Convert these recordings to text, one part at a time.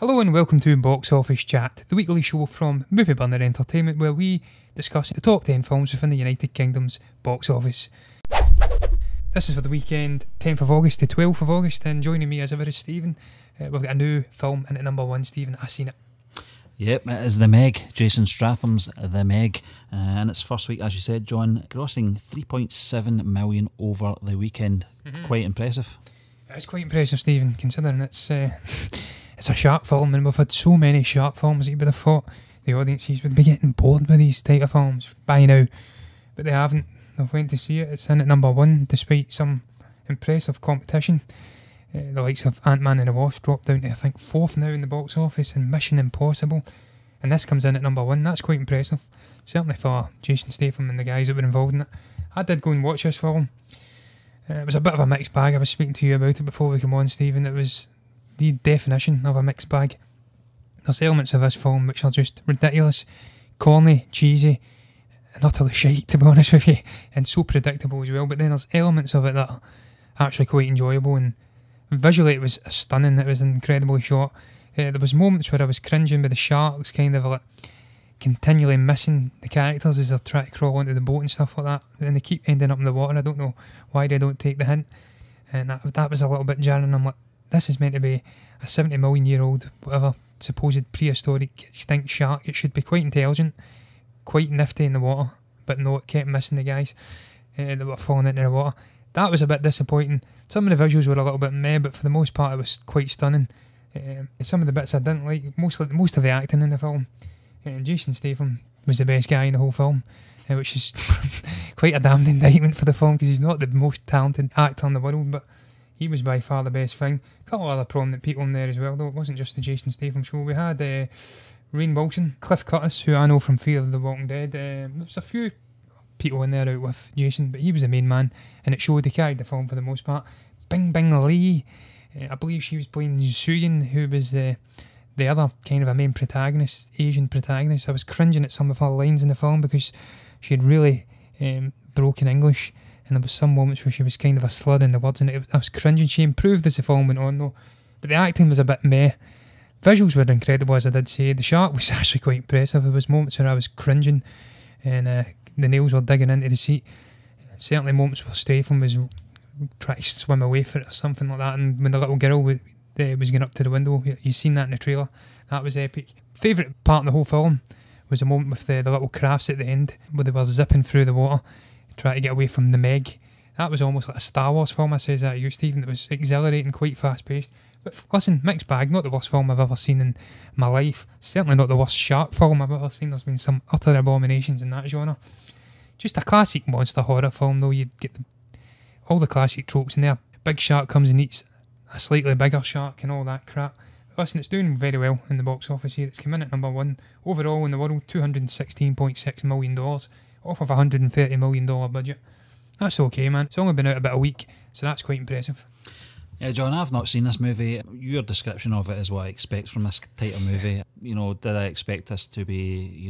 Hello and welcome to Box Office Chat, the weekly show from Movie Burner Entertainment where we discuss the top 10 films within the United Kingdom's box office. This is for the weekend, 10th of August to 12th of August, and joining me as ever is Stephen. We've got a new film into number one. Stephen, I've seen it. Yep, it is The Meg, Jason Statham's The Meg, and its first week, as you said, John, grossing 3.7 million over the weekend. Quite impressive. It's quite impressive, Stephen, considering it's a shark film, and we've had so many shark films that you would have thought the audiences would be getting bored with these type of films by now, but they haven't. They've went to see it. It's in at number one despite some impressive competition. The likes of Ant-Man and the Wasp dropped down to I think 4th now in the box office, and Mission Impossible, and this comes in at number one. That's quite impressive, certainly for Jason Statham and the guys that were involved in it. I did go and watch this film. It was a bit of a mixed bag. I was speaking to you about it before we came on, Stephen. It was the definition of a mixed bag. There's elements of this film which are just ridiculous, corny, cheesy, and utterly shite, to be honest with you, and so predictable as well. But then there's elements of it that are actually quite enjoyable, and visually it was stunning. It was incredibly shot. There was moments where I was cringing with the sharks, kind of like continually missing the characters as they're trying to crawl into the boat and stuff like that, and they keep ending up in the water. I don't know why they don't take the hint, and that was a little bit jarring. I'm like, this is meant to be a 70 million year old, whatever, supposed prehistoric extinct shark. It should be quite intelligent, quite nifty in the water, but no, it kept missing the guys that were falling into the water. That was a bit disappointing. Some of the visuals were a little bit meh, but for the most part it was quite stunning. Some of the bits I didn't like, most of the acting in the film. Jason Statham was the best guy in the whole film, which is quite a damned indictment for the film, because he's not the most talented actor in the world, but he was by far the best thing. A couple of other prominent people in there as well, though. It wasn't just the Jason Statham show. We had Rainn Wilson, Cliff Curtis, who I know from Fear of the Walking Dead. There was a few people in there out with Jason, but he was the main man, and it showed he carried the film for the most part. Bing Bing Lee, I believe she was playing Suyin, who was the other kind of a main protagonist, Asian protagonist. I was cringing at some of her lines in the film because she had really broken English, and there was some moments where she was kind of a slur in the words, and I was cringing. She improved as the film went on though, but the acting was a bit meh. Visuals were incredible, as I did say. The shark was actually quite impressive. There was moments where I was cringing, and the nails were digging into the seat. And certainly moments where Statham was trying to swim away from it or something like that, and when the little girl was going up to the window, you seen that in the trailer. That was epic. Favourite part of the whole film was a moment with the little crafts at the end where they were zipping through the water trying to get away from the Meg. That was almost like a Star Wars film. I says that to you, Stephen. It was exhilarating, quite fast paced. But listen, mixed bag. Not the worst film I've ever seen in my life. Certainly not the worst shark film I've ever seen. There's been some utter abominations in that genre. Just a classic monster horror film though. You'd get all the classic tropes in there. Big shark comes and eats a slightly bigger shark and all that crap. Listen, it's doing very well in the box office here. It's come in at number one overall in the world, $216.6 million off of a $130 million budget. That's okay, man. It's only been out about a week, so that's quite impressive. Yeah, John, I've not seen this movie. Your description of it is what I expect from this type of movie. You know, did I expect this to be,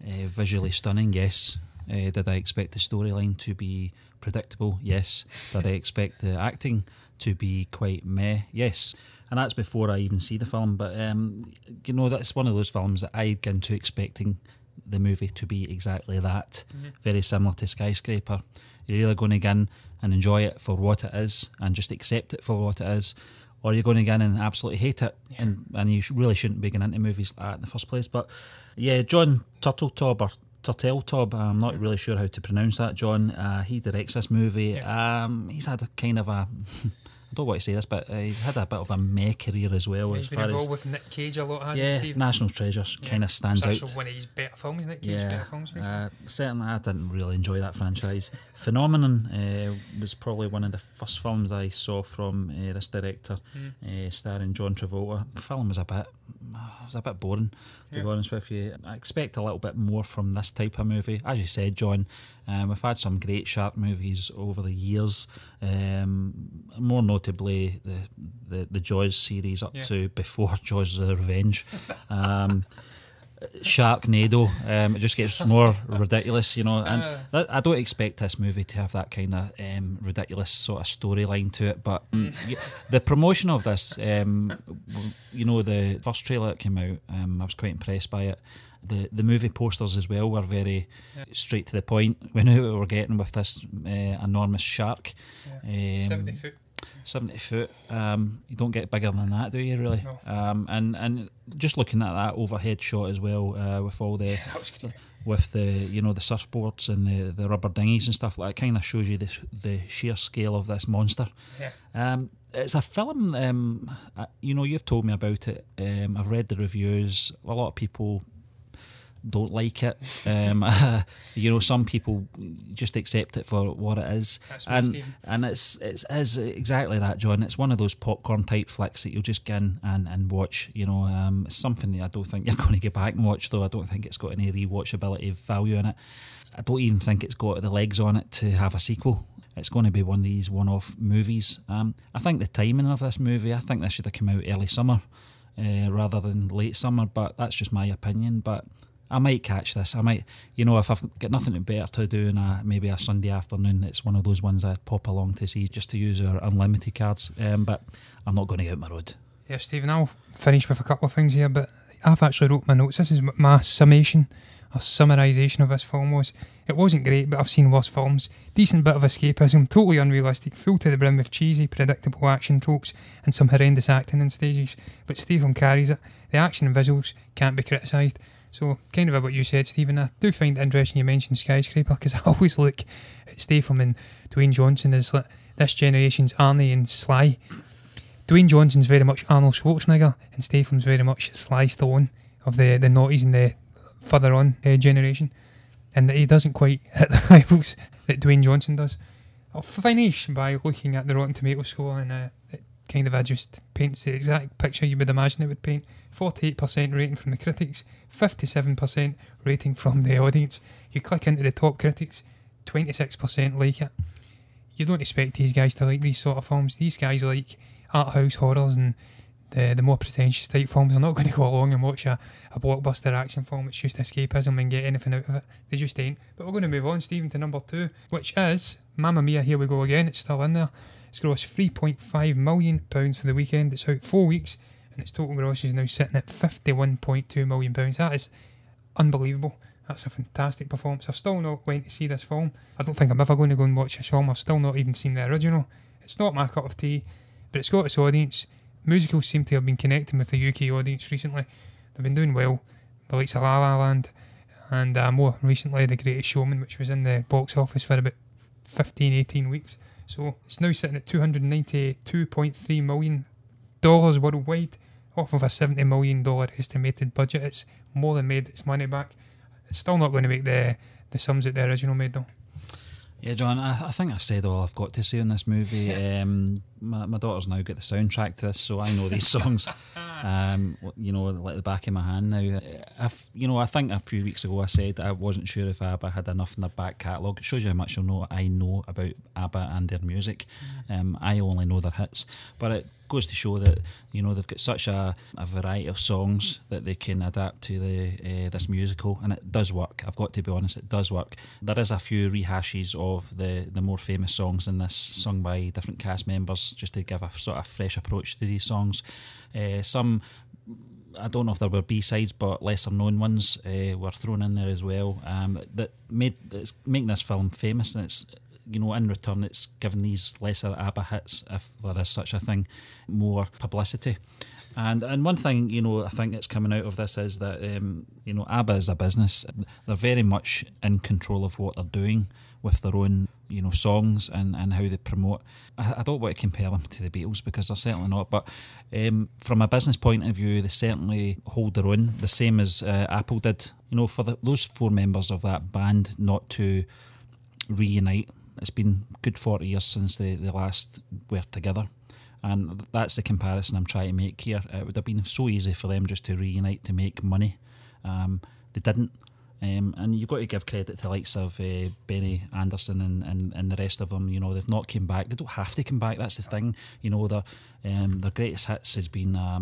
visually stunning? Yes. Did I expect the storyline to be predictable? Yes. Did I expect the acting to be quite meh? Yes. And that's before I even see the film. But, that's one of those films that I get into expecting the movie to be exactly that. Very similar to Skyscraper. You're either going to go in and enjoy it for what it is and just accept it for what it is, or you're going to go in and absolutely hate it, and you really shouldn't be going into movies like that in the first place. But yeah, John Turteltaub, I'm not really sure how to pronounce that, John. He directs this movie. He's had a kind of a I don't want to say this, but he's had a bit of a meh career as well. He's been involved with Nick Cage a lot, hasn't he, Steve? National Treasure kind of stands out. That's one of his better films, Nick Cage, better films recently. Certainly, I didn't really enjoy that franchise. Phenomenon was probably one of the first films I saw from this director, starring John Travolta. The film was a bit boring, to be honest with you. I expect a little bit more from this type of movie. As you said, John, we've had some great shark movies over the years. More notably, the Jaws series up to before Jaws the Revenge. Sharknado. It just gets more ridiculous, you know. And I don't expect this movie to have that kind of ridiculous sort of storyline to it. But the promotion of this, you know, the first trailer that came out, I was quite impressed by it. The movie posters as well were very straight to the point. We knew what we were getting with this enormous shark. 70 foot. 70 foot. You don't get bigger than that, do you, really? No. And just looking at that overhead shot as well, with all the with the, you know, the surfboards and the rubber dinghies and stuff like that, kind of shows you the sheer scale of this monster. Yeah. It's a film. You know, you've told me about it. I've read the reviews. A lot of people don't like it. You know, some people just accept it for what it is. And it's exactly that, John. It's one of those popcorn type flicks that you'll just get in and watch. You know, it's something that I don't think you're going to get back and watch, though. I don't think it's got any rewatchability value in it. I don't even think it's got the legs on it to have a sequel. It's going to be one of these one-off movies. I think the timing of this movie, I think this should have come out early summer rather than late summer, but that's just my opinion. But I might catch this. I might, you know, if I've got nothing better to do on maybe a Sunday afternoon, it's one of those ones I'd pop along to see just to use our unlimited cards. But I'm not going to get out my road. Yeah, Stephen, I'll finish with a couple of things here, but I've actually wrote my notes. This is my summation or summarisation of this film was. It wasn't great, but I've seen worse films. Decent bit of escapism, totally unrealistic, full to the brim with cheesy, predictable action tropes and some horrendous acting in stages. But Stephen carries it. The action and visuals can't be criticised. So, kind of about what you said, Stephen, I do find it interesting you mentioned Skyscraper, because I always look at Statham and Dwayne Johnson as like this generation's Arnie and Sly. Dwayne Johnson's very much Arnold Schwarzenegger, and Statham's very much Sly Stallone of the noughties and the further on generation. And that he doesn't quite hit the levels that Dwayne Johnson does. I'll finish by looking at the Rotten Tomatoes score, and it kind of just paints the exact picture you would imagine it would paint. 48% rating from the critics, 57% rating from the audience. You click into the top critics, 26% like it. You don't expect these guys to like these sort of films. These guys like art house horrors and the more pretentious type films. They're not going to go along and watch a blockbuster action film. It's just escapism and get anything out of it. They just ain't. But we're going to move on, Stephen, to number 2, which is Mamma Mia, Here We Go Again. It's still in there. It's grossed £3.5 million for the weekend. It's out 4 weeks, and its total gross is now sitting at £51.2 million. That is unbelievable. That's a fantastic performance. I've still not went to see this film. I don't think I'm ever going to go and watch this film. I've still not even seen the original. It's not my cup of tea, but it's got its audience. Musicals seem to have been connecting with the UK audience recently. They've been doing well. The likes of La La Land, and more recently The Greatest Showman, which was in the box office for about 15-18 weeks. So it's now sitting at $292.3 million worldwide, off of a $70 million estimated budget. It's more than made its money back. It's still not going to make the sums that the original made, though. Yeah, John, I think I've said all I've got to say on this movie. My daughter's now got the soundtrack to this, so I know these songs, you know, like the back of my hand now. I think a few weeks ago I said I wasn't sure if ABBA had enough in their back catalogue. It shows you how much I know about ABBA and their music. I only know their hits, but it goes to show that, you know, they've got such a variety of songs that they can adapt to this musical, and it does work. I've got to be honest, it does work. There is a few rehashes of the more famous songs in this, sung by different cast members, just to give a sort of fresh approach to these songs. Some, I don't know if there were B-sides, but lesser known ones were thrown in there as well, that's making this film famous, and it's, you know, in return it's given these lesser ABBA hits, if there is such a thing, more publicity. And one thing, you know, I think that's coming out of this is that, you know, ABBA is a business. They're very much in control of what they're doing with their own, you know, songs and how they promote. I don't want to compare them to the Beatles, because they're certainly not, but from a business point of view, they certainly hold their own, the same as Apple did. You know, for those 4 members of that band not to reunite, it's been good 40 years since they last were together. And that's the comparison I'm trying to make here. It would have been so easy for them just to reunite to make money. They didn't. And you've got to give credit to the likes of Benny Anderson and the rest of them. You know, they've not come back. They don't have to come back. That's the thing. You know, their greatest hits has been, I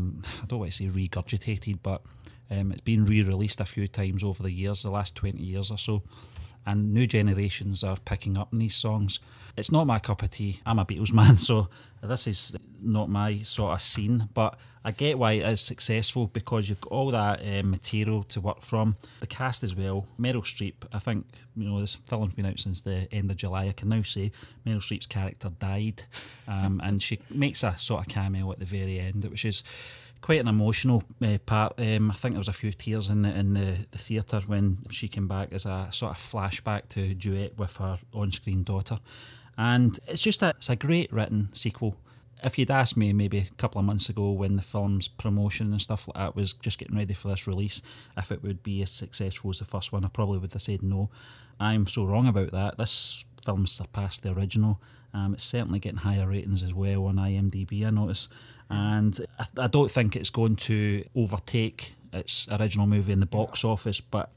don't want to say regurgitated, but It's been re-released a few times over the years, the last 20 years or so, and new generations are picking up on these songs. It's not my cup of tea. I'm a Beatles man, so this is not my sort of scene, but I get why it is successful because you've got all that material to work from. The cast as well. Meryl Streep, I think, this film's been out since the end of July. I can now say Meryl Streep's character died, and she makes a sort of cameo at the very end, which is quite an emotional part. I think there was a few tears in the theatre when she came back as a sort of flashback to a duet with her on-screen daughter. And it's a great written sequel. If you'd asked me maybe a couple of months ago when the film's promotion and stuff like that was just getting ready for this release, if it would be as successful as the first one, I probably would have said no. I'm so wrong about that. This film surpassed the original. It's certainly getting higher ratings as well on IMDb, I notice. And I don't think it's going to overtake its original movie in the box office, but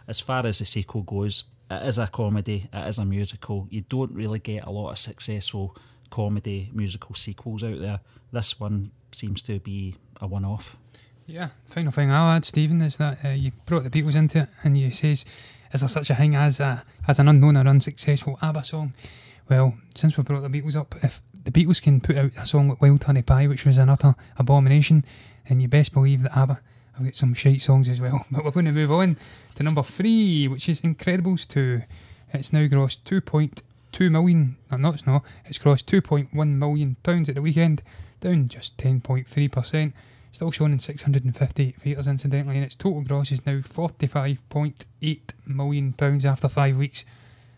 as far as the sequel goes, it is a comedy, it is a musical. You don't really get a lot of successful comedy musical sequels out there. This one seems to be a one-off. Yeah, final thing I'll add, Stephen, is that you brought the Beatles into it, and you says, is there such a thing as an unknown or unsuccessful ABBA song? Well, since we brought the Beatles up, if the Beatles can put out a song like Wild Honey Pie, which was an utter abomination, then you best believe that ABBA have got some shite songs as well. But we're going to move on to number 3, which is Incredibles 2. It's now grossed 2.2 million. No, it's not. It's grossed £2.1 million at the weekend, down just 10.3%. Still shown in 658 theatres, incidentally, and its total gross is now £45.8 million after 5 weeks.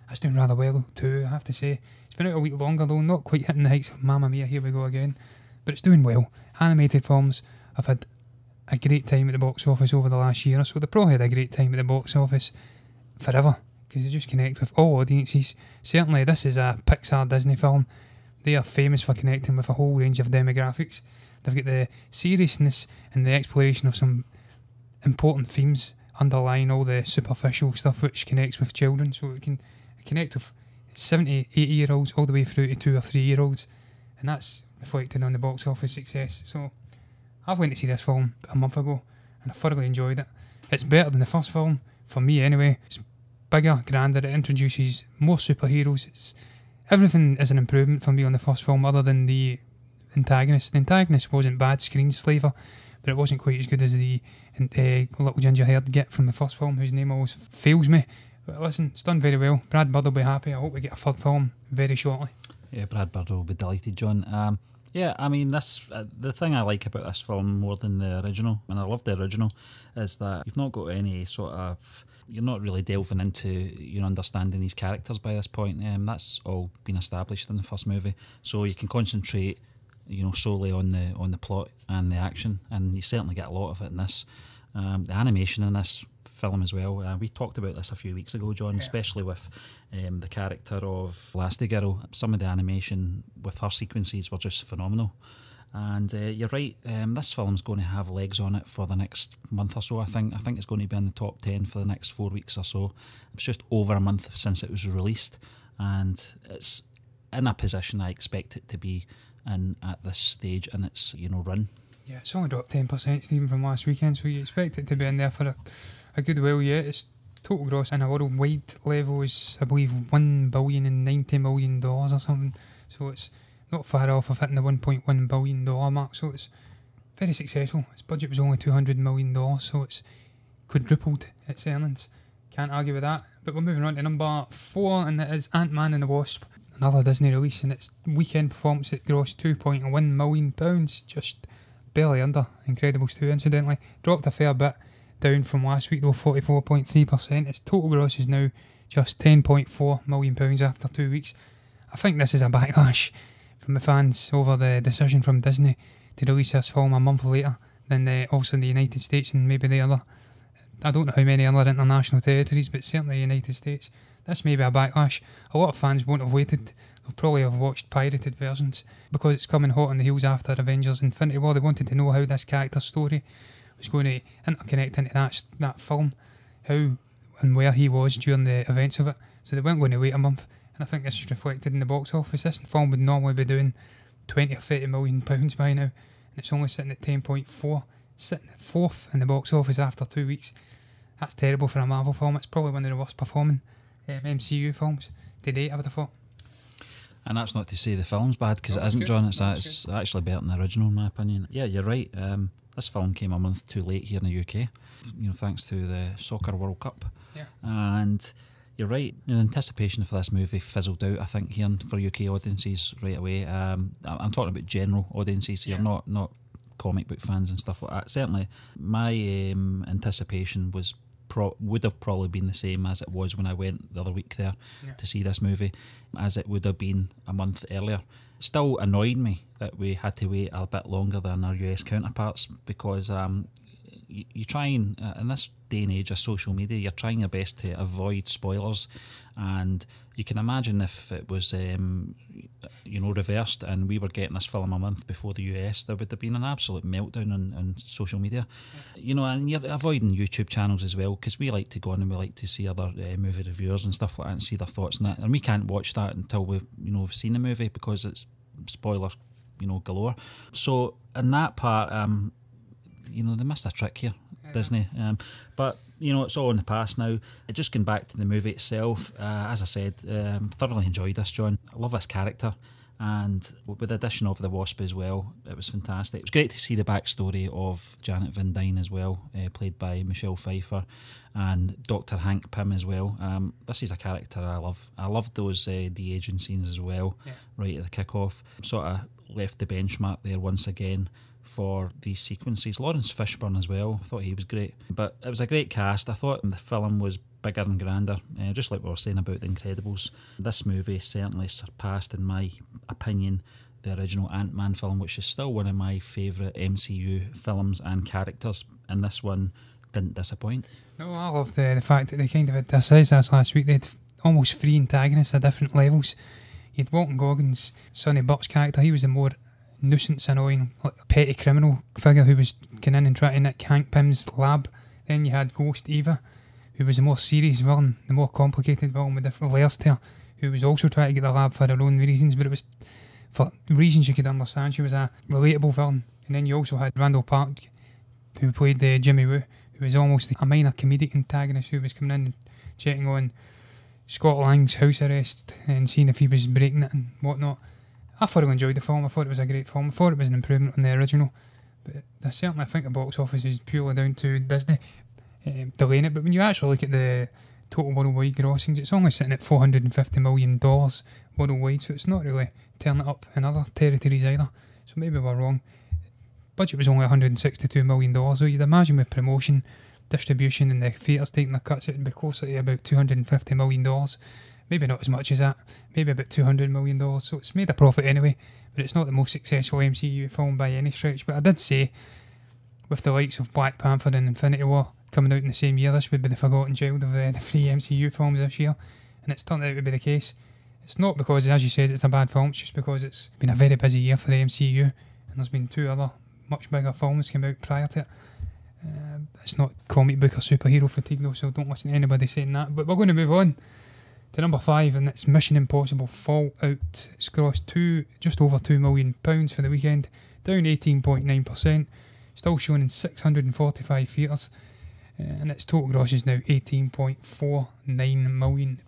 That's doing rather well too, I have to say. It's been out a week longer though, not quite hitting the heights of Mamma Mia, here we go again. But it's doing well. Animated films have had a great time at the box office over the last year or so. They've probably had a great time at the box office forever, because they just connect with all audiences. Certainly this is a Pixar Disney film. They are famous for connecting with a whole range of demographics. They've got the seriousness and the exploration of some important themes underlying all the superficial stuff which connects with children, so it can connect with 70, 80-year-olds all the way through to 2 or 3-year-olds, and that's reflected on the box office success. So I went to see this film a month ago and I thoroughly enjoyed it. It's better than the first film, for me anyway. It's bigger, grander, it introduces more superheroes. Everything is an improvement for me on the first film other than the antagonist. The antagonist wasn't bad screen slaver, but it wasn't quite as good as the little ginger-haired git from the first film, whose name always fails me. But listen, it's done very well. Brad Bird will be happy. I hope we get a third film very shortly. Yeah, Brad Bird will be delighted, John. Yeah, I mean, the thing I like about this film more than the original, and I love the original, is that you've not got any sort of... You're not really delving into understanding these characters by this point. That's all been established in the first movie, so you can concentrate solely on the plot and the action, and you certainly get a lot of it in this. The animation in this film as well. We talked about this a few weeks ago, John, especially with the character of Elastigirl. Some of the animation with her sequences were just phenomenal. And you're right, this film's going to have legs on it for the next month or so, I think. I think it's going to be in the top 10 for the next 4 weeks or so. It's just over a month since it was released, and it's in a position I expect it to be in at this stage in its run. Yeah, it's only dropped 10%, Stephen, from last weekend, so you expect it to be in there for a good while yet. Its total gross in a worldwide level is, I believe, $1.09 billion or something, so it's not far off of hitting the $1.1 billion mark, so it's very successful. Its budget was only $200 million, so it's quadrupled its earnings. Can't argue with that. But we're moving on to number 4, and it is Ant-Man and the Wasp, another Disney release, and its weekend performance it grossed £2.1 million, just barely under Incredibles 2, incidentally. Dropped a fair bit down from last week though, 44.3%. Its total gross is now just £10.4 million after 2 weeks. I think this is a backlash from the fans over the decision from Disney to release this film a month later than also in the United States and maybe the other, I don't know how many other international territories, but certainly the United States. This may be a backlash. A lot of fans won't have waited. They'll probably have watched pirated versions because it's coming hot on the heels after Avengers Infinity War. They wanted to know how this character's story was going to interconnect into that film, how and where he was during the events of it. So they weren't going to wait a month. And I think this is reflected in the box office. This film would normally be doing £20 or £30 million by now, and it's only sitting at 10.4, sitting at 4th in the box office after 2 weeks. That's terrible for a Marvel film. It's probably one of the worst performing MCU films to date, I would have thought. And that's not to say the film's bad, because it isn't, John. It's actually better than the original, in my opinion. Yeah, you're right. This film came a month too late here in the UK, thanks to the Soccer World Cup. Yeah. And you're right. The anticipation for this movie fizzled out, I think, here for UK audiences right away. I'm talking about general audiences here, not comic book fans and stuff like that. Certainly, my anticipation would have probably been the same as it was when I went the other week there to see this movie, as it would have been a month earlier. Still annoyed me that we had to wait a bit longer than our US counterparts, because you try and, in this day and age of social media, you're trying your best to avoid spoilers, and you can imagine if it was reversed and we were getting this film a month before the US, there would have been an absolute meltdown on social media. And you're avoiding YouTube channels as well, because we like to go on and we like to see other movie reviewers and stuff like that and see their thoughts on it, and we can't watch that until we've seen the movie, because it's spoiler galore. So in that part, they missed a trick here, Disney. But it's all in the past now. Just going back to the movie itself, as I said, thoroughly enjoyed this, John. I love this character, and with the addition of the Wasp as well, it was fantastic. It was great to see the backstory of Janet Van Dyne as well, played by Michelle Pfeiffer, and Dr. Hank Pym as well. This is a character I love. I loved those de-aging scenes as well, right at the kick-off. Sort of left the benchmark there once again for these sequences. Lawrence Fishburne as well, I thought he was great. But it was a great cast. I thought the film was bigger and grander, just like we were saying about The Incredibles. This movie certainly surpassed, in my opinion, the original Ant-Man film, which is still one of my favourite MCU films and characters, and this one didn't disappoint. No, I love the fact that they kind of had this last week. They had almost 3 antagonists at different levels. You had Walton Goggins, Sonny Burt's character. He was the more nuisance, annoying, petty criminal figure who was going in and trying to nick Hank Pym's lab. Then you had Ghost Eva, who was the more serious villain, the more complicated villain with different layers to her, who was also trying to get the lab for her own reasons, but it was for reasons you could understand. She was a relatable villain. And then you also had Randall Park, who played Jimmy Woo, who was almost a minor comedic antagonist who was coming in and checking on Scott Lang's house arrest and seeing if he was breaking it and whatnot. I thoroughly enjoyed the film. I thought it was a great film. I thought it was an improvement on the original. But I think the box office is purely down to Disney delaying it. But when you actually look at the total worldwide grossings, it's only sitting at $450 million worldwide, so it's not really turning it up in other territories either. So maybe we're wrong. Budget was only $162 million, so you'd imagine with promotion, distribution and the theatres taking their cuts, it would be closer to about $250 million. Maybe not as much as that, maybe about $200 million, so it's made a profit anyway, but it's not the most successful MCU film by any stretch. But I did say, with the likes of Black Panther and Infinity War coming out in the same year, this would be the forgotten child of the 3 MCU films this year, and it's turned out to be the case. It's not because, as you said, it's a bad film, it's just because it's been a very busy year for the MCU, and there's been 2 other much bigger films came out prior to it. It's not comic book or superhero fatigue though, so don't listen to anybody saying that. But we're going to move on to number 5, and it's Mission Impossible Fallout. It's grossed just over £2 million for the weekend, down 18.9%, still shown in 645 theatres, and its total gross is now £18.49 million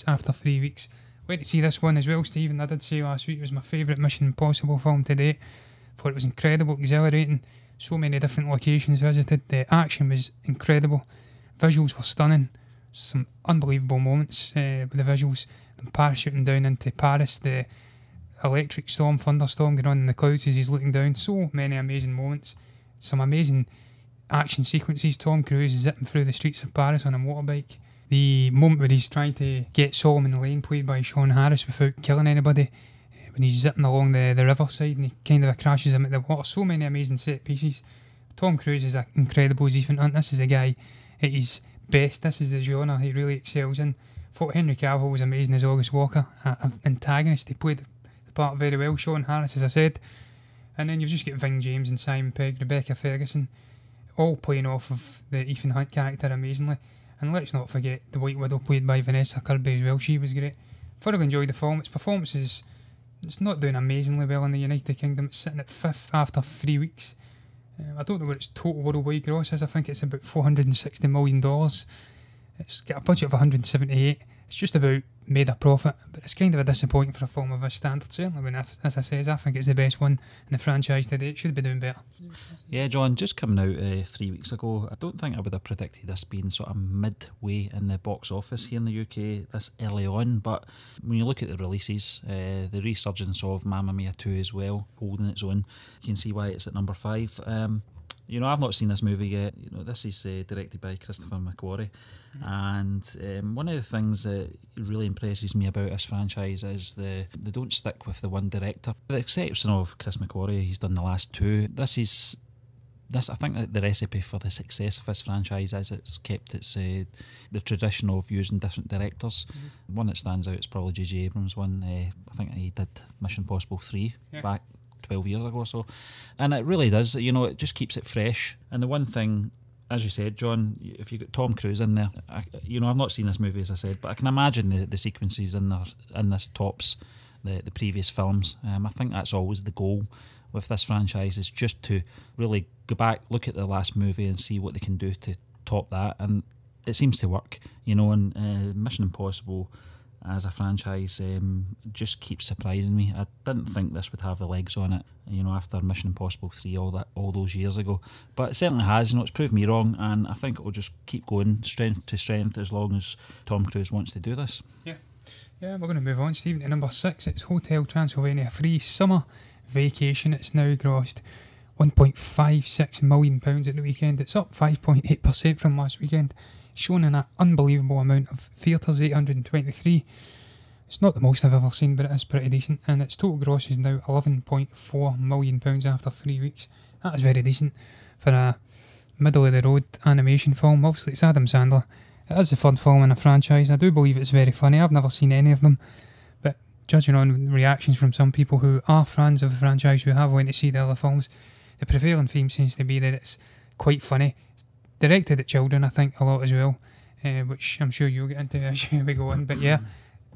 after 3 weeks. Went to see this one as well, Stephen. I did say last week it was my favourite Mission Impossible film to date. Thought it was incredible, exhilarating, so many different locations visited, the action was incredible, visuals were stunning. Some unbelievable moments with the visuals, and parachuting down into Paris, the electric storm, thunderstorm going on in the clouds as he's looking down. So many amazing moments, some amazing action sequences. Tom Cruise is zipping through the streets of Paris on a motorbike. The moment where he's trying to get Solomon Lane, played by Sean Harris, without killing anybody, when he's zipping along the riverside and he kind of crashes him at the water. So many amazing set pieces. Tom Cruise is incredible as Ethan Hunt. This is the guy at his best. This is the genre he really excels in. Thought Henry Cavill was amazing as August Walker, an antagonist. He played the part very well. Sean Harris, as I said, and then you've just got Ving James and Simon Pegg, Rebecca Ferguson, all playing off of the Ethan Hunt character amazingly. And let's not forget the White Widow, played by Vanessa Kirby as well. She was great. Thoroughly enjoyed the film. Its performances, it's not doing amazingly well in the United Kingdom. It's sitting at 5th after 3 weeks. I don't know what its total worldwide gross is. I think it's about $460 million. It's got a budget of 178. It's just about made a profit, but it's kind of a disappointing for a film of this standard, certainly when, as I say, I think it's the best one in the franchise today. It should be doing better. Yeah, John, just coming out 3 weeks ago, I don't think I would have predicted this being sort of midway in the box office here in the UK this early on, but when you look at the releases, the resurgence of Mamma Mia 2 as well, holding its own, you can see why it's at number 5. You know, I've not seen this movie yet. You know, this is directed by Christopher McQuarrie, and one of the things that really impresses me about this franchise is they don't stick with the one director. With the exception of Chris McQuarrie, he's done the last 2. I think that the recipe for the success of this franchise is it's kept the tradition of using different directors. One that stands out is probably J.J. Abrams' one. I think he did Mission Impossible 3 back 12 years ago or so, and it really does, you know, it just keeps it fresh. And the one thing, as you said, John, if you got Tom Cruise in there, you know, I've not seen this movie, as I said, but I can imagine the sequences in this tops the previous films. I think that's always the goal with this franchise, is just to really go back, look at the last movie and see what they can do to top that, and it seems to work, you know. And Mission Impossible as a franchise just keeps surprising me. I didn't think this would have the legs on it, you know, after Mission Impossible 3 all those years ago, but it certainly has. You know, it's proved me wrong, and I think it will just keep going strength to strength as long as Tom Cruise wants to do this. Yeah, we're going to move on, Stephen, to number 6. It's Hotel Transylvania 3 Summer Vacation. It's now grossed £1.56 million at the weekend. It's up 5.8% from last weekend, shown in an unbelievable amount of theatres, 823. It's not the most I've ever seen, but it is pretty decent, and its total gross is now £11.4 million after 3 weeks. That is very decent for a middle of the road animation film. Obviously it's Adam Sandler. It is the third film in a franchise. I do believe it's very funny. I've never seen any of them, but judging on reactions from some people who are fans of the franchise, who have went to see the other films, the prevailing theme seems to be that it's quite funny. Directed at children, I think, a lot as well, which I'm sure you'll get into as we go on. But yeah,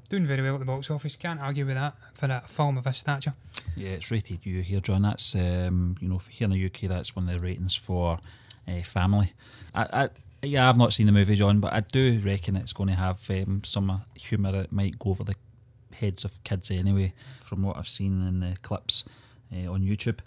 doing very well at the box office. Can't argue with that for a film of this stature. Yeah, it's rated U here, John. That's you know, here in the UK, that's one of the ratings for family. Yeah, I've not seen the movie, John, but I do reckon it's going to have some humour that might go over the heads of kids anyway, from what I've seen in the clips on YouTube.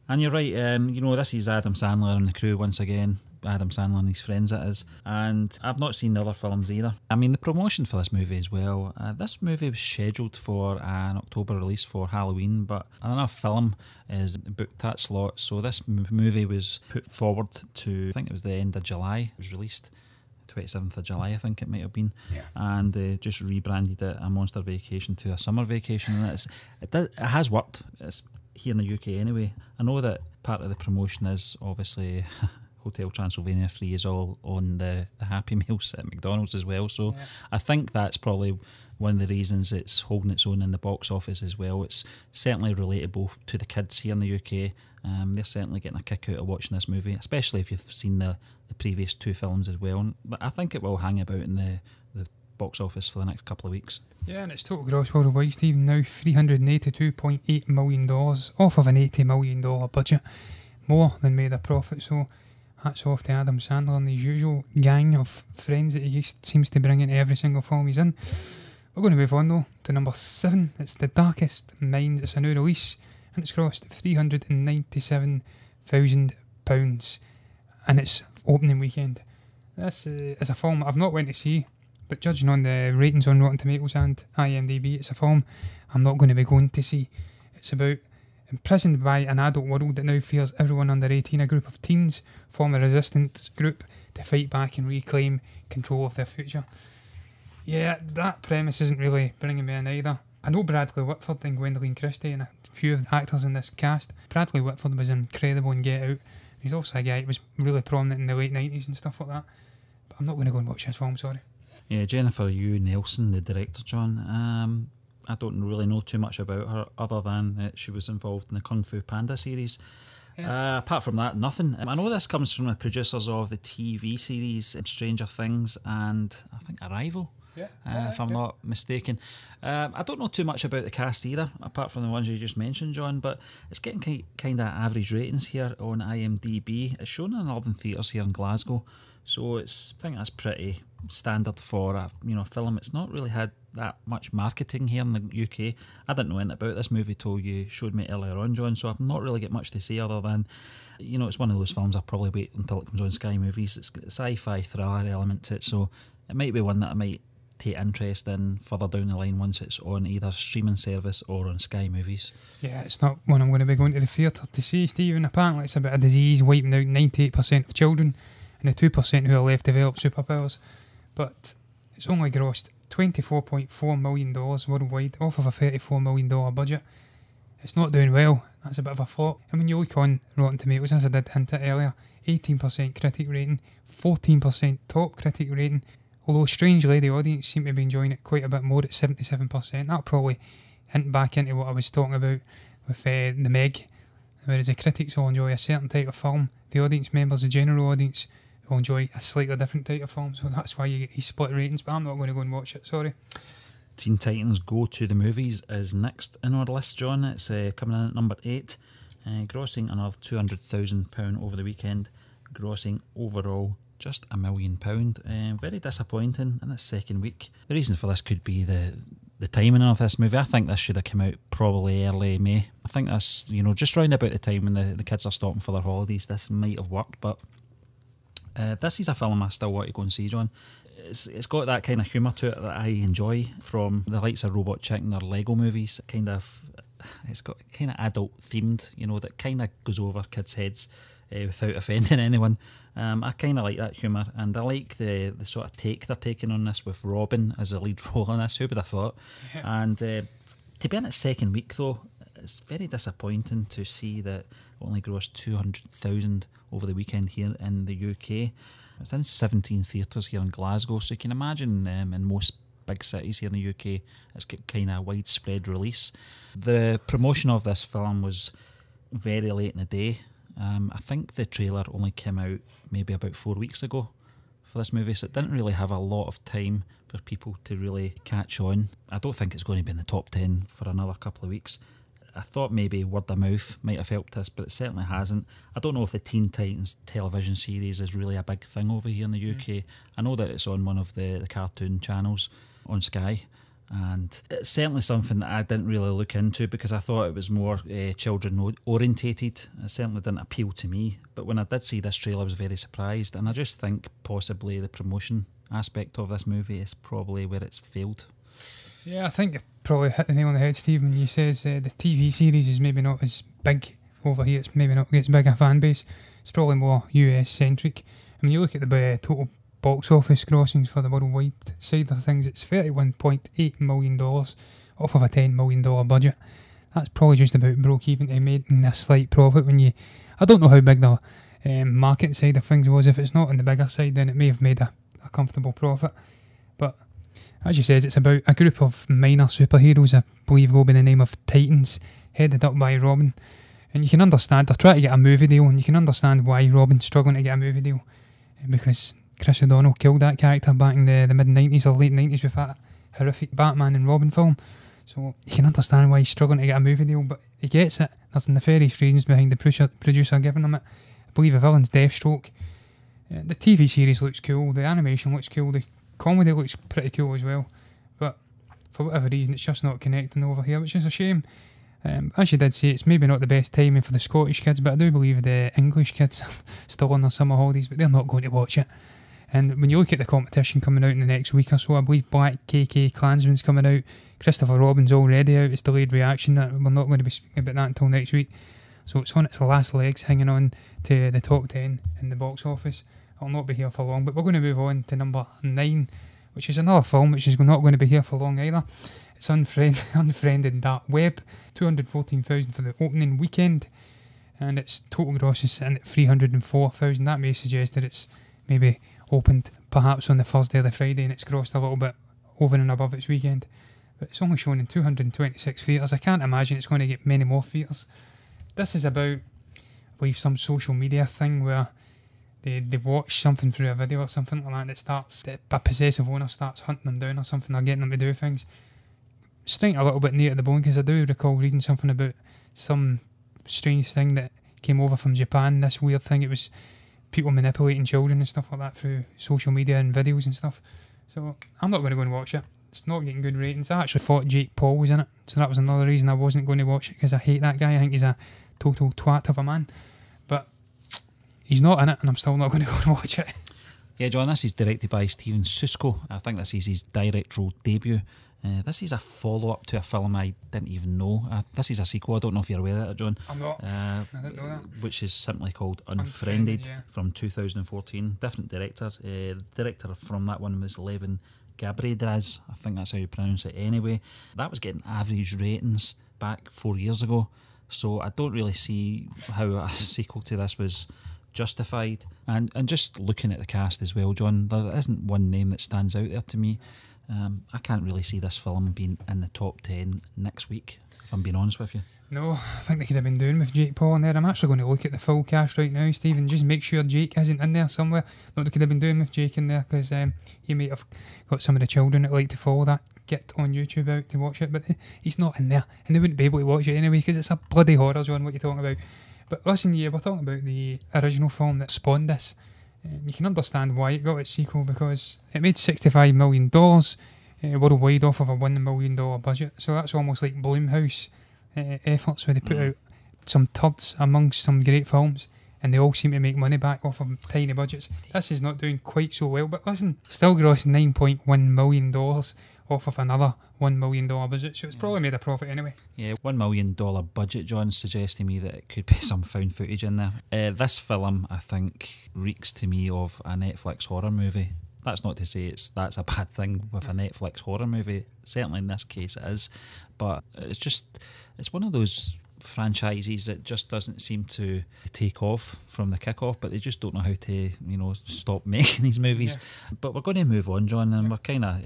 And you're right, you know, this is Adam Sandler and the crew once again. Adam Sandler and his friends, it is. And I've not seen the other films either. I mean, the promotion for this movie as well. This movie was scheduled for an October release for Halloween, but another film is booked that slot. So this movie was put forward to, I think it was the end of July. It was released 27th of July, I think it might have been. Yeah. And just rebranded it a Monster Vacation to a Summer Vacation. And it has worked. It's here in the UK anyway. I know that part of the promotion is obviously Hotel Transylvania 3 is all on the Happy Meals at McDonald's as well, so yeah. I think that's probably one of the reasons it's holding its own in the box office as well. It's certainly relatable to the kids here in the UK. They're certainly getting a kick out of watching this movie, especially if you've seen the previous 2 films as well. But I think it will hang about in the box office for the next couple of weeks. Yeah, and its total gross worldwide, Stephen, now $382.8 million off of an $80 million budget. More than made a profit, so hats off to Adam Sandler and his usual gang of friends that he seems to bring into every single film he's in. We're going to move on though to number 7. It's The Darkest Minds. It's a new release and it's grossed £397,000 in its opening weekend. This is a film I've not went to see, but judging on the ratings on Rotten Tomatoes and IMDb, it's a film I'm not going to be going to see. It's about imprisoned by an adult world that now fears everyone under 18, a group of teens form a resistance group to fight back and reclaim control of their future. Yeah, that premise isn't really bringing me in either. I know Bradley Whitford and Gwendolyn Christie and a few of the actors in this cast. Bradley Whitford was incredible in Get Out. He's also a guy who was really prominent in the late 90s and stuff like that. But I'm not going to go and watch this film, sorry. Yeah, Jennifer Yu Nelson, the director, John. I don't really know too much about her other than that she was involved in the Kung Fu Panda series. Yeah. Apart from that, nothing. I know this comes from the producers of the TV series Stranger Things and I think Arrival. if I'm not mistaken. I don't know too much about the cast either, apart from the ones you just mentioned, John, but it's getting kind of average ratings here on IMDb. It's shown in Northern Theatres here in Glasgow, so I think that's pretty standard for a film. It's not really had that much marketing here in the UK. I didn't know anything about this movie till you showed me earlier on, John, so I've not really got much to say other than, it's one of those films I'll probably wait until it comes on Sky Movies. It's got a sci-fi thriller element to it, so it might be one that I might take interest in further down the line once it's on either streaming service or on Sky Movies. Yeah, it's not one I'm going to be going to the theatre to see, Stephen. Apparently it's about a disease wiping out 98% of children and the 2% who are left develop superpowers. But it's only grossed $24.4 million worldwide off of a $34 million budget. It's not doing well. That's a bit of a flop. And when you look on Rotten Tomatoes, as I did hint at earlier, 18% critic rating, 14% top critic rating, although strangely the audience seem to be enjoying it quite a bit more at 77%. That'll probably hint back into what I was talking about with the Meg. Whereas the critics will enjoy a certain type of film, the audience members, the general audience, will enjoy a slightly different type of film, so that's why you get these split ratings, but I'm not going to go and watch it, sorry. Teen Titans Go to the Movies is next in our list, John. It's coming in at number 8, grossing another £200,000 over the weekend, grossing overall just £1 million. Very disappointing in its second week. The reason for this could be the timing of this movie. I think this should have come out probably early May. I think that's, just round about the time when the kids are stopping for their holidays, this might have worked, but this is a film I still want to go and see, John. It's got that kind of humour to it that I enjoy from the likes of Robot Chicken or Lego movies. It's got kind of adult themed, that kind of goes over kids' heads without offending anyone. I kind of like that humour, and I like the sort of take they're taking on this with Robin as a lead role in this. Who would have thought? Yeah. And to be in its second week though, it's very disappointing to see that it only grossed 200,000 over the weekend here in the UK. It's in 17 theatres here in Glasgow, so you can imagine in most big cities here in the UK it's got kind of a widespread release. The promotion of this film was very late in the day. I think the trailer only came out maybe about 4 weeks ago for this movie, so it didn't really have a lot of time for people to really catch on. I don't think it's going to be in the top 10 for another couple of weeks. I thought maybe word of mouth might have helped us, but it certainly hasn't. I don't know if the Teen Titans television series is really a big thing over here in the UK. I know that it's on one of the cartoon channels on Sky, and it's certainly something that I didn't really look into because I thought it was more children orientated. It certainly didn't appeal to me, but when I did see this trailer I was very surprised, and I just think possibly the promotion aspect of this movie is probably where it's failed. Yeah, I think you probably hit the nail on the head, Stephen. You says the TV series is maybe not as big over here. It's maybe not as big a fan base. It's probably more US centric. I mean, you look at the total box office crossings for the worldwide side of things. It's $31.8 million off of a $10 million budget. That's probably just about broke even to making a slight profit. I don't know how big the market side of things was. If it's not on the bigger side, then it may have made a comfortable profit. But as you says, it's about a group of minor superheroes, I believe go by the name of Titans, headed up by Robin. And you can understand, they're trying to get a movie deal, and you can understand why Robin's struggling to get a movie deal. Because Chris O'Donnell killed that character back in the mid-90s or late 90s with that horrific Batman and Robin film. So you can understand why he's struggling to get a movie deal, but he gets it. There's nefarious reasons behind the producer giving him it. I believe the villain's Deathstroke. The TV series looks cool, the animation looks cool, the comedy looks pretty cool as well, but for whatever reason it's just not connecting over here, which is a shame. As you did say, it's maybe not the best timing for the Scottish kids, but I do believe the English kids are still on their summer holidays, but they're not going to watch it. And when you look at the competition coming out in the next week or so, I believe Black KK Klansman's coming out, Christopher Robin's already out, it's delayed reaction, that we're not going to be speaking about that until next week. So it's on its last legs, hanging on to the top 10 in the box office. I'll not be here for long, but we're going to move on to number 9, which is another film which is not going to be here for long either. It's Unfriended Dark Web, 214,000 for the opening weekend, and its total gross is sitting at 304,000. That may suggest that it's maybe opened perhaps on the Thursday or the Friday and it's grossed a little bit over and above its weekend. But it's only shown in 226 theatres. I can't imagine it's going to get many more theatres. This is about, I believe, some social media thing where they watch something through a video or something like that, and it starts, a possessive owner starts hunting them down or something, or getting them to do things. Striking a little bit near to the bone, because I do recall reading something about some strange thing that came over from Japan, this weird thing. It was people manipulating children and stuff like that through social media and videos and stuff. So I'm not going to go and watch it. It's not getting good ratings. I actually thought Jake Paul was in it, so that was another reason I wasn't going to watch it, because I hate that guy. I think he's a total twat of a man. But he's not in it, and I'm still not going to go and watch it. Yeah, John, this is directed by Steven Susko. I think this is his directorial debut. This is a follow-up to a film I didn't even know. This is a sequel. I don't know if you're aware of it, John. I'm not. I didn't know that. Which is simply called Unfriended, yeah. From 2014. Different director. The director from that one was Levin Gabredraz. I think that's how you pronounce it anyway. That was getting average ratings back 4 years ago. So I don't really see how a sequel to this was justified. And just looking at the cast as well, John, there isn't one name that stands out there to me. I can't really see this film being in the top 10 next week, if I'm being honest with you. No, I think they could have been doing with Jake Paul in there. I'm actually going to look at the full cast right now, Stephen, just make sure Jake isn't in there somewhere. What they could have been doing with Jake in there, because he might have got some of the children that like to follow that get on YouTube out to watch it, but he's not in there, and they wouldn't be able to watch it anyway, because it's a bloody horror, John, what you're talking about. But listen, yeah, we're talking about the original film that spawned this. You can understand why it got its sequel, because it made $65 million worldwide off of a $1 million budget. So that's almost like Blumhouse efforts, where they put out some turds amongst some great films, and they all seem to make money back off of tiny budgets. This is not doing quite so well, but listen, still grossed $9.1 million off of another $1 million budget, so it's probably made a profit anyway. Yeah, $1 million budget, John, suggests to me that it could be some found footage in there. This film, I think, reeks to me of a Netflix horror movie. That's not to say that's a bad thing with a Netflix horror movie. Certainly in this case it is, but it's one of those franchises that just doesn't seem to take off from the kickoff, but they just don't know how to, stop making these movies. Yeah. But we're going to move on, John, and we're kind of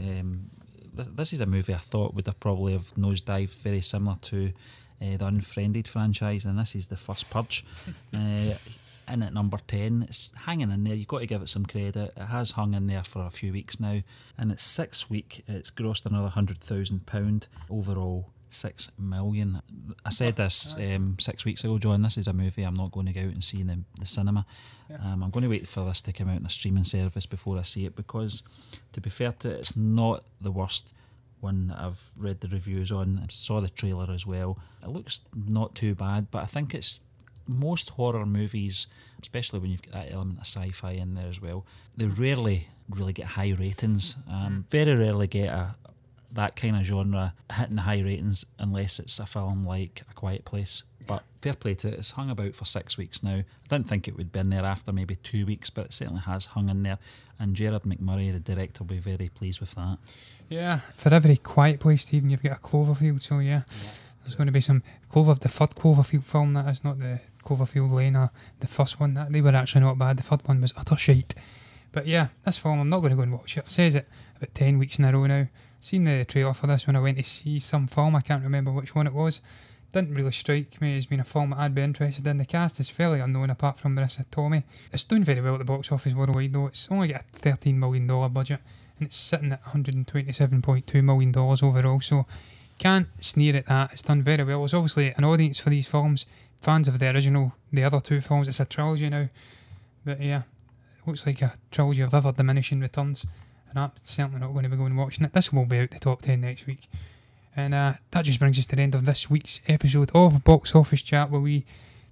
this is a movie I thought would have probably have nosedived very similar to the Unfriended franchise, and this is the First Purge. In at number 10, it's hanging in there. You've got to give it some credit. It has hung in there for a few weeks now, and its 6th week, it's grossed another £100,000. Overall, $6 million. I said this 6 weeks ago, John. This is a movie I'm not going to go out and see in the cinema. Yeah. I'm going to wait for this to come out in a streaming service before I see it, because, to be fair to it, it's not the worst one that I've read the reviews on. I saw the trailer as well. It looks not too bad, but I think it's most horror movies, especially when you've got that element of sci-fi in there as well, they rarely really get high ratings. Very rarely get that kind of genre hitting high ratings unless it's a film like A Quiet Place. But fair play to it, it's hung about for 6 weeks now. I didn't think it would be in there after maybe 2 weeks, but it certainly has hung in there, and Gerard McMurray, the director, will be very pleased with that. Yeah, for every Quiet Place, Stephen, you've got a Cloverfield, so yeah. There's going to be some the third Cloverfield film, that is, not the Cloverfield Lane or the first one. That they were actually not bad. The third one was utter shite. But yeah, this film, I'm not going to go and watch it. It says it about 10 weeks in a row now. Seen the trailer for this when I went to see some film. I can't remember which one it was. Didn't really strike me as being a film that I'd be interested in. The cast is fairly unknown apart from Marissa Tomei. It's doing very well at the box office worldwide though. It's only got a $13 million budget, and it's sitting at $127.2 million overall, so can't sneer at that. It's done very well. There's obviously an audience for these films, fans of the original, the other two films. It's a trilogy now, but yeah, it looks like a trilogy of ever diminishing returns, and I'm certainly not going to be going and watching it. This will be out the top 10 next week. And that just brings us to the end of this week's episode of Box Office Chat, where we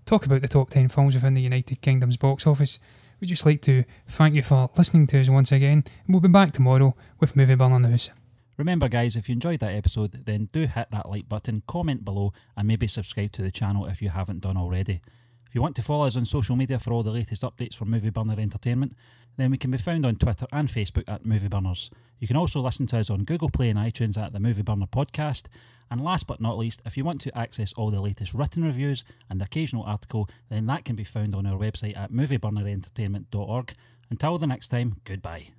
talk about the top 10 films within the United Kingdom's box office. We'd just like to thank you for listening to us once again, and we'll be back tomorrow with Movie Burner News. Remember guys, if you enjoyed that episode, then do hit that like button, comment below, and maybe subscribe to the channel if you haven't done already. If you want to follow us on social media for all the latest updates from Movie Burner Entertainment, then we can be found on Twitter and Facebook at Movie Burners. You can also listen to us on Google Play and iTunes at the Movie Burner Podcast. And last but not least, if you want to access all the latest written reviews and the occasional article, then that can be found on our website at movieburnerentertainment.org. Until the next time, goodbye.